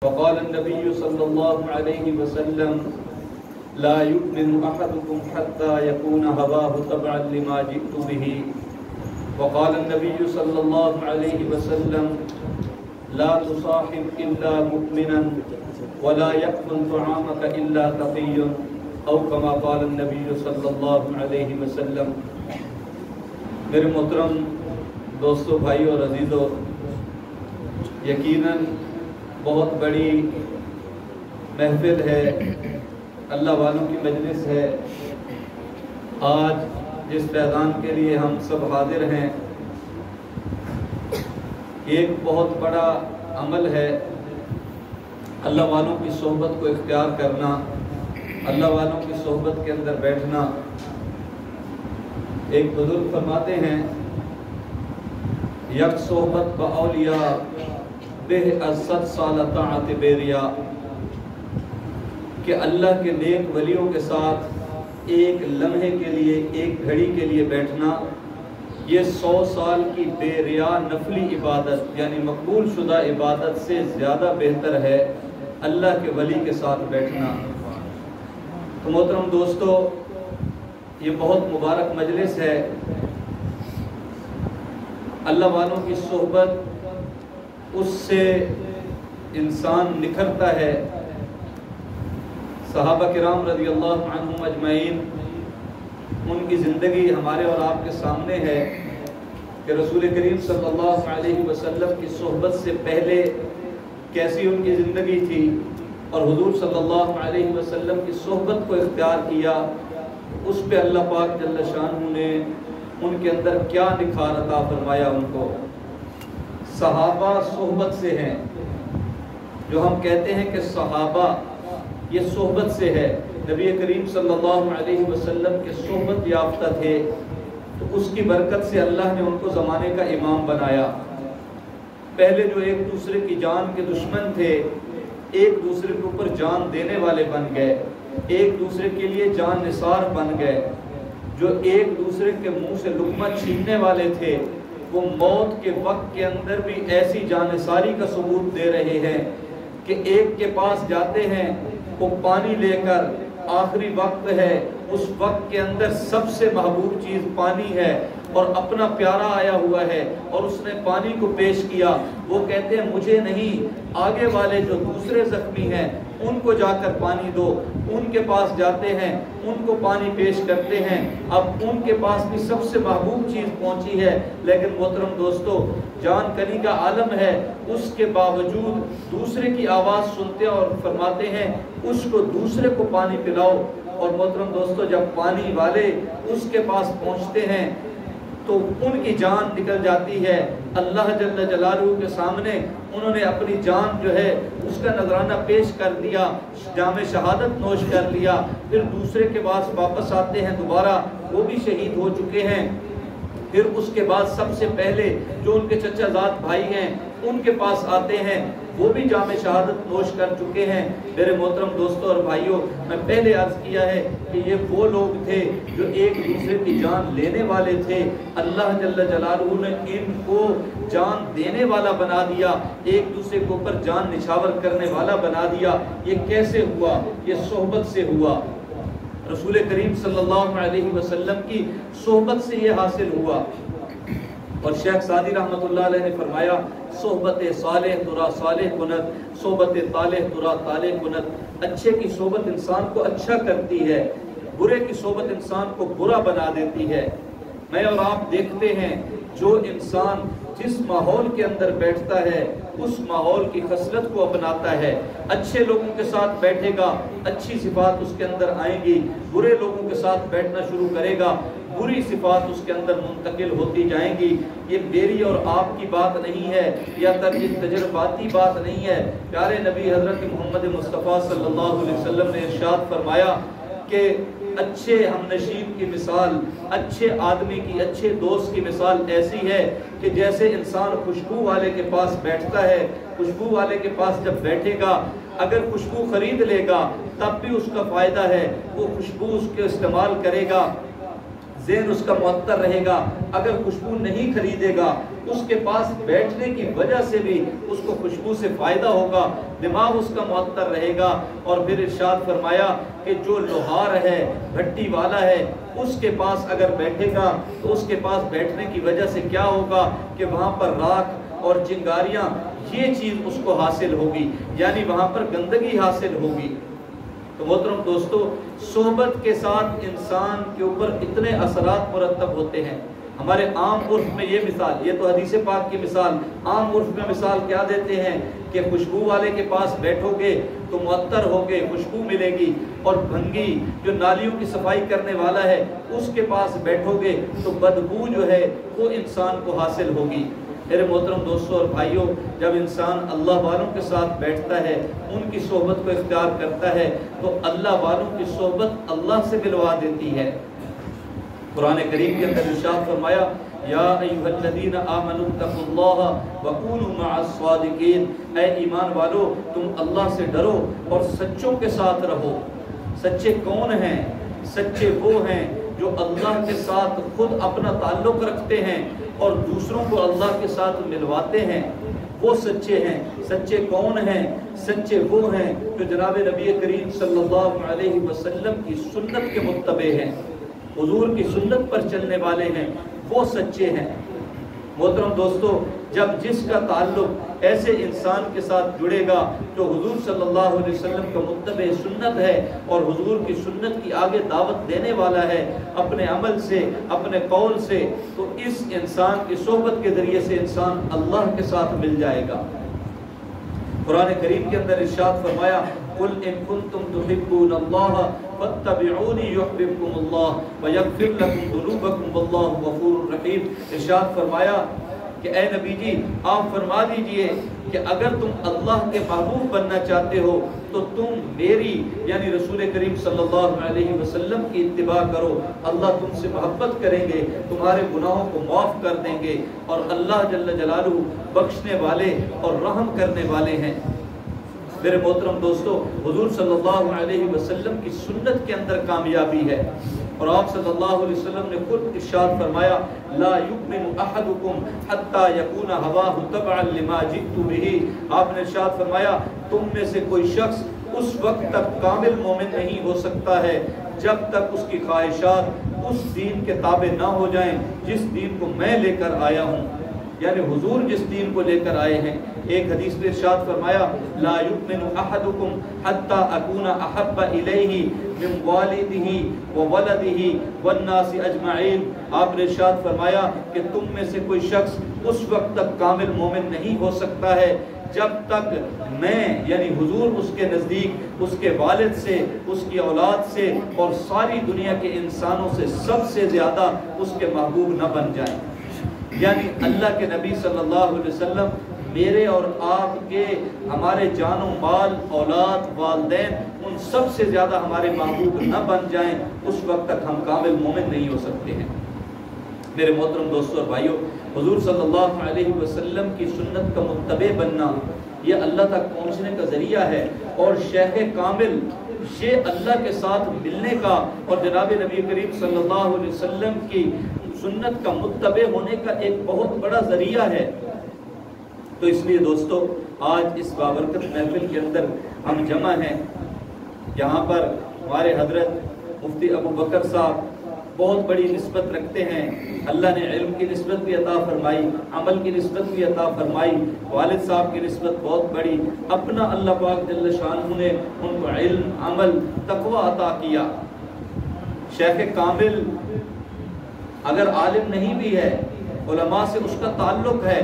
وقال النبي صلى الله عليه وسلم لا يؤمن أحدكم حتى يكون هواه تبعا لما جئت به. وقال النبي صلى الله عليه وسلم لا تصاحب إلا مؤمنا ولا يأكل طعامك إلا تقي أو كما قال النبي صلى الله عليه وسلم. میرے محترم دوستو، بھائیو اور عزیزو، یقیناً بہت بڑی محفل ہے، اللہ والوں کی مجلس ہے۔ آج جس فیضان کے لیے ہم سب حاضر ہیں، ایک بہت بڑا عمل ہے اللہ والوں کی صحبت کو اختیار کرنا، اللہ والوں کی صحبت کے اندر بیٹھنا۔ ایک بزرگ فرماتے ہیں یک صحبت با اولیاء بہ از 100 سال طاعت بیریا، کہ اللہ کے نیک ولیوں کے ساتھ ایک لمحے کے لیے، ایک گھڑی کے لیے بیٹھنا، یہ 100 سال کی بے ریا نفلی عبادت یعنی مقبول شدہ عبادت سے زیادہ بہتر ہے اللہ کے ولی کے ساتھ بیٹھنا۔ تو محترم دوستو، یہ بہت مبارک مجلس ہے۔ اللہ والوں کی صحبت، اس سے انسان نکھرتا ہے۔ صحابہ کرام رضی اللہ عنہم اجمعین، ان کی زندگی ہمارے اور آپ کے سامنے ہے کہ رسول کریم صلی اللہ علیہ وسلم کی صحبت سے پہلے کیسی ان کی زندگی تھی، اور حضور صلی اللہ علیہ وسلم کی صحبت کو اختیار کیا، اس پہ اللہ پاک جل شانہ نے ان کے اندر کیا نکھار عطا فرمایا ان کو۔ صحابہ صحبت سے ہیں، جو ہم کہتے ہیں کہ صحابہ یہ صحبت سے ہے۔ نبی کریم صلی اللہ علیہ وسلم کے صحبت یافتہ تھے، تو اس کی برکت سے اللہ نے ان کو زمانے کا امام بنایا۔ پہلے جو ایک دوسرے کی جان کے دشمن تھے، ایک دوسرے کے اوپر جان دینے والے بن گئے، ایک دوسرے کے لیے جان نثار بن گئے۔ جو ایک دوسرے کے منہ سے لقمہ چھیننے والے تھے، وہ موت کے وقت کے اندر بھی ایسی جانثاری کا ثبوت دے رہے ہیں کہ ایک کے پاس جاتے ہیں، وہ پانی لے کر، آخری وقت ہے، اس وقت کے اندر سب سے محبوب چیز پانی ہے، اور اپنا پیارا آیا ہوا ہے اور اس نے پانی کو پیش کیا۔ وہ کہتے ہیں مجھے نہیں، آگے والے جو دوسرے زخمی ہیں ان کو جا کر پانی دو۔ ان کے پاس جاتے ہیں، ان کو پانی پیش کرتے ہیں۔ اب ان کے پاس بھی سب سے محبوب چیز پہنچی ہے، لیکن محترم دوستو، جان کنی کا عالم ہے، اس کے باوجود دوسرے کی آواز سنتے ہیں اور فرماتے ہیں اس کو دوسرے کو پانی پلاؤ۔ اور محترم دوستو، جب پانی والے اس کے پاس پہنچتے ہیں تو ان کی جان نکل جاتی ہے۔ اللہ جل جلالہ کے سامنے انہوں نے اپنی جان جو ہے اس کا نذرانہ پیش کر دیا، جام شہادت نوش کر لیا۔ پھر دوسرے کے پاس واپس آتے ہیں، دوبارہ وہ بھی شہید ہو چکے ہیں۔ پھر اس کے بعد سب سے پہلے جو ان کے چچا زاد بھائی ہیں ان کے پاس آتے ہیں، وہ بھی جام شہادت نوش کر چکے ہیں۔ میرے محترم دوستوں اور بھائیوں، میں پہلے عرض کیا ہے کہ یہ وہ لوگ تھے جو ایک دوسرے کی جان لینے والے تھے۔ اللہ جل جلالہ نے ان کو جان دینے والا بنا دیا، ایک دوسرے کے اوپر جان نچھاور کرنے والا بنا دیا۔ یہ کیسے ہوا؟ یہ صحبت سے ہوا۔ رسول کریم صلی اللہ علیہ وسلم کی صحبت سے یہ حاصل ہوا۔ اور شیخ سعدی رحمۃ اللہ علیہ نے فرمایا، صحبت صالح ترا صالح کند، صحبت طالح ترا طالح کند۔ اچھے کی صحبت انسان کو اچھا کرتی ہے، برے کی صحبت انسان کو برا بنا دیتی ہے۔ میں اور آپ دیکھتے ہیں جو انسان جس ماحول کے اندر بیٹھتا ہے اس ماحول کی خصلت کو اپناتا ہے۔ اچھے لوگوں کے ساتھ بیٹھے گا، اچھی صفات اس کے اندر آئیں گی۔ برے لوگوں کے ساتھ بیٹھنا شروع کرے گا، بری صفات اس کے اندر منتقل ہوتی جائیں گی۔ یہ میری اور آپ کی بات نہیں ہے، یا تجرباتی بات نہیں ہے۔ پیارے نبی حضرت محمد مصطفیٰ صلی اللہ علیہ وسلم نے ارشاد فرمایا کہ اچھے ہم نشیب کی مثال، اچھے آدمی کی، اچھے دوست کی مثال ایسی ہے کہ جیسے انسان خوشبو والے کے پاس بیٹھتا ہے، خوشبو والے کے پاس جب بیٹھے گا، اگر خوشبو خرید لے گا تب بھی اس کا فائدہ ہے، وہ خوشبو اس کے استعمال کرے گا۔ ذہن اس کا معطر رہے گا، اگر خوشبو نہیں خریدے گا اس کے پاس بیٹھنے کی وجہ سے بھی اس کو خوشبو سے فائدہ ہوگا، دماغ اس کا معطر رہے گا۔ اور پھر ارشاد فرمایا کہ جو لوہار ہے، بھٹی والا ہے، اس کے پاس اگر بیٹھے گا تو اس کے پاس بیٹھنے کی وجہ سے کیا ہوگا کہ وہاں پر راکھ اور چنگاریاں یہ چیز اس کو حاصل ہوگی، یعنی وہاں پر گندگی حاصل ہوگی۔ تو محترم دوستو، صحبت کے ساتھ انسان کے اوپر اتنے اثرات مرتب ہوتے ہیں۔ ہمارے عام عرف میں یہ مثال، یہ تو حدیث پاک کی مثال، عام عرف میں مثال کیا دیتے ہیں کہ خوشبو والے کے پاس بیٹھو گے تو معطر ہوگے، خوشبو ملے گی، اور بھنگی جو نالیوں کی صفائی کرنے والا ہے اس کے پاس بیٹھو گے تو بدبو جو ہے وہ انسان کو حاصل ہوگی۔ میرے محترم دوستوں اور بھائیوں، جب انسان اللہ والوں کے ساتھ بیٹھتا ہے، ان کی صحبت کو اختیار کرتا ہے تو اللہ والوں کی صحبت اللہ سے ملوا دیتی ہے۔ قرآن کریم کے اندر ارشاد فرمایا، یا ایھا الذین آمنوا اتقوا اللہ وکونوا مع الصادقین، اے ایمان والو تم اللہ سے ڈرو اور سچوں کے ساتھ رہو۔ سچے کون ہیں؟ سچے وہ ہیں جو اللہ کے ساتھ خود اپنا تعلق رکھتے ہیں اور دوسروں کو اللہ کے ساتھ ملواتے ہیں، وہ سچے ہیں۔ سچے کون ہیں؟ سچے وہ ہیں جو جناب نبی کریم صلی اللہ علیہ وسلم کی سنت کے متبع ہیں، حضور کی سنت پر چلنے والے ہیں، وہ سچے ہیں۔ محترم دوستو، جب جس کا تعلق ایسے انسان کے ساتھ جڑے گا جو حضور صلی اللہ علیہ وسلم کا متبع سنت ہے اور حضور کی سنت کی آگے دعوت دینے والا ہے اپنے عمل سے، اپنے قول سے، تو اس انسان کی صحبت کے ذریعے سے انسان اللہ کے ساتھ مل جائے گا۔ قرآن کریم کے اندر ارشاد فرمایا، قُلْ إِن كُنتُمْ تُحِبُّونَ اللَّهَ فَاتَّبِعُونِي يُحْبِبْكُمُ اللَّهُ وَيَغْفِرْ لَكُمْ ذُنُوبَكُمْ وَاللَّهُ غَفُورٌ رَحِيمٌ۔ ارشاد فرمایا کہ اے نبی جی آپ فرما دیجئے کہ اگر تم اللہ کے محبوب بننا چاہتے ہو تو تم میری یعنی رسول کریم صلی اللہ علیہ وسلم کی اتباع کرو، اللہ تم سے محبت کریں گے، تمہارے گناہوں کو معاف کر دیں گے، اور اللہ جل جلالہ بخشنے والے اور رحم کرنے والے ہیں۔ میرے محترم دوستو، حضور صلی اللہ علیہ وسلم کی سنت کے اندر کامیابی ہے، اور آپ صلی اللہ علیہ وسلم نے خود ارشاد فرمایا، لا یؤمن احدکم حتی یکون ہواہ تبعا لما جئت بہ۔ آپ نے ارشاد فرمایا تم میں سے کوئی شخص اس وقت تک کامل مومن نہیں ہو سکتا ہے جب تک اس کی خواہشات اس دین کے تابع نہ ہو جائیں جس دین کو میں لے کر آیا ہوں، یعنی حضور جس دین کو لے کر آئے ہیں۔ ایک حدیث میں ارشاد فرمایا، لا یؤمن احدکم حتی اکون احب الیہ من والدہ وولدہ والناس اجمعین۔ آپ نے ارشاد فرمایا کہ تم میں سے کوئی شخص اس وقت تک کامل مومن نہیں ہو سکتا ہے جب تک میں یعنی حضور اس کے نزدیک اس کے والد سے، اس کی اولاد سے اور ساری دنیا کے انسانوں سے سب سے زیادہ اس کے محبوب نہ بن جائیں۔ یعنی اللہ کے نبی صلی اللہ علیہ وسلم میرے اور آپ کے، ہمارے جان و مال، اولاد، والدین، ان سب سے زیادہ ہمارے محبوب نہ بن جائیں، اس وقت تک ہم کامل مومن نہیں ہو سکتے ہیں۔ میرے محترم دوستوں اور بھائیوں، حضور صلی اللہ علیہ وسلم کی سنت کا متبع بننا یہ اللہ تک پہنچنے کا ذریعہ ہے، اور شیخ کامل یہ اللہ کے ساتھ ملنے کا اور جناب نبی کریم صلی اللہ علیہ وسلم کی سنت کا متبع ہونے کا ایک بہت بڑا ذریعہ ہے۔ تو اس لیے دوستو، آج اس بابرکت محفل کے اندر ہم جمع ہیں، یہاں پر ہمارے حضرت مفتی ابو بکر صاحب بہت بڑی نسبت رکھتے ہیں، اللہ نے علم کی نسبت بھی عطا فرمائی، عمل کی نسبت بھی عطا فرمائی، والد صاحب کی نسبت بہت بڑی، اپنا اللہ پاک جل شانہ نے ان کو علم، عمل، تقوی عطا کیا۔ شیخ کامل اگر عالم نہیں بھی ہے، علماء سے اس کا تعلق ہے،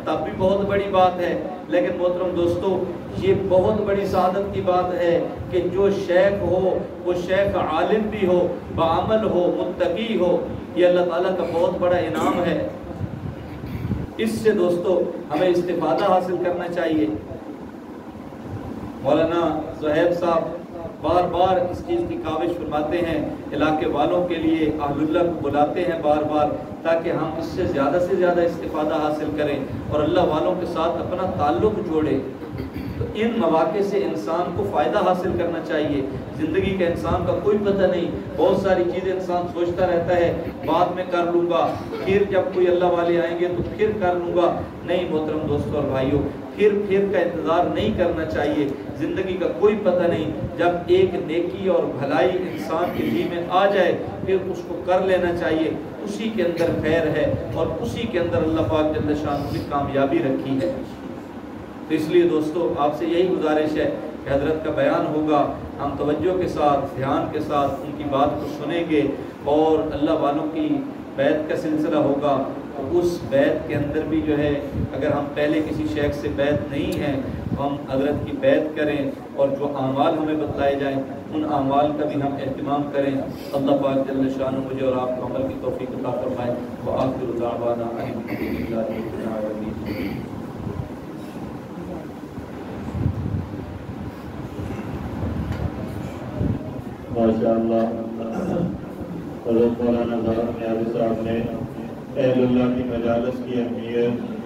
تب بھی بہت بڑی بات ہے، لیکن محترم دوستو یہ بہت بڑی سعادت کی بات ہے کہ جو شیخ ہو وہ شیخ عالم بھی ہو، بعمل ہو، متقی ہو، یہ اللہ تعالیٰ کا بہت بڑا انعام ہے۔ اس سے دوستو ہمیں استفادہ حاصل کرنا چاہیے۔ مولانا زہیب صاحب بار بار اس چیز کی کاوش فرماتے ہیں، علاقے والوں کے لیے اہل اللہ کو بلاتے ہیں بار بار، تاکہ ہم اس سے زیادہ استفادہ حاصل کریں اور اللہ والوں کے ساتھ اپنا تعلق جوڑیں۔ تو ان مواقع سے انسان کو فائدہ حاصل کرنا چاہیے. زندگی کا انسان کا کوئی پتہ نہیں، بہت ساری چیزیں انسان سوچتا رہتا ہے بعد میں کر لوں گا، پھر جب کوئی اللہ والے آئیں گے تو پھر کر لوں گا. نہیں محترم دوستوں اور بھائیوں، پھر کا انتظار نہیں کرنا چاہیے. زندگی کا کوئی پتہ نہیں، جب ایک نیکی اور بھلائی انسان کے جی میں آ جائے پھر اس کو کر لینا چاہیے. اسی کے اندر خیر ہے اور اسی کے اندر اللہ پاک جل شانہ نے کامیابی رکھی ہے. تو اس لیے دوستو آپ سے یہی گزارش ہے کہ حضرت کا بیان ہوگا، ہم توجہ کے ساتھ دھیان کے ساتھ ان کی بات کو سنیں گے، اور اللہ والوں کی بیعت کا سلسلہ ہوگا. تو اس بیعت کے اندر بھی جو ہے اگر ہم پہلے کسی شیخ سے بیعت نہیں ہیں تو ہم حضرت کی بیعت کریں، اور جو اعمال ہمیں بتلائے جائیں ان اعمال کا بھی ہم اہتمام کریں. اللہ پاک جل شانہ مجھے اور آپ کو عمل کی توفیق عطا فرمائے. وآخر دعوانا الحمدللہ رب العالمین. ماشاءاللہ حضرت مولانا ظاہر نیازی صاحب نے اہل اللہ کی مجالس کی اہمیت